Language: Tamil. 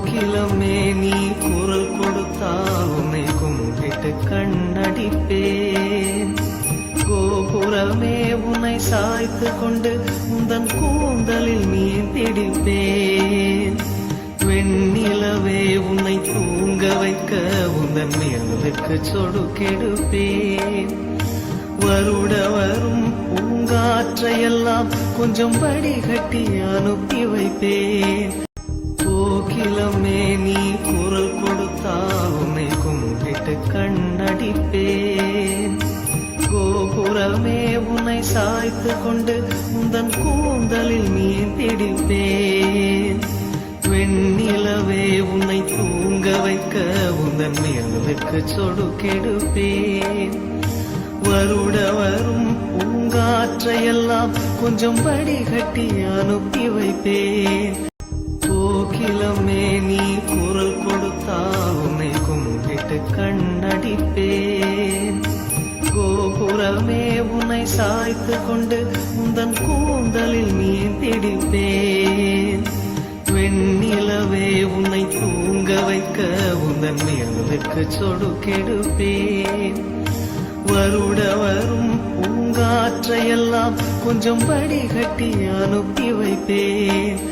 கோகிலமே நீ குரல் கொடுத்தால் உன்னை கும்பிட்டு கண்ணடிப்பேன். கோபுரமே உன்னை சாய்த்து கொண்டு உந்தன் கூந்தலில் மீன் பிடிப்பேன். வெண்ணிலவே உன்னை தூங்க வைக்க உந்தன் மேலுக்கு சொடுக்கெடுப்பேன். வருட வரும் பூங்காற்றையெல்லாம் கொஞ்சம் வடிகட்டி அனுப்பி வைப்பேன். கோகிலமே நீ குரல் கொடுத்தால் உன்னை கும்பிட்டு கண்ணடிப்பேன். கோபுரமே உன்னை சாய்த்து கொண்டு உந்தன் கூந்தலில் மீன் பிடிப்பேன். வெண்ணிலவே உன்னை தூங்க வைக்க உந்தன் மேலுக்கு சொடுக்கெடுப்பேன். வருட வரும் பூங்காற்றையெல்லாம் கொஞ்சம் வடிகட்டி அனுப்பி வைப்பேன். கோகிலமே நீ குரல் கொடுத்தால் உன்னை கும்பிட்டு கண்ணடிப்பேன். கோபுரமே உன்னை சாய்த்து கொண்டு உந்தன் கூந்தலில் மீன் பிடிப்பேன். வெண்ணிலவே உன்னை தூங்க வைக்க உந்தன் மேலுக்கு சொடுக்கெடுப்பேன். வருட வரும் பூங்காற்றையெல்லாம் கொஞ்சம் வடிகட்டி அனுப்பி வைப்பேன்.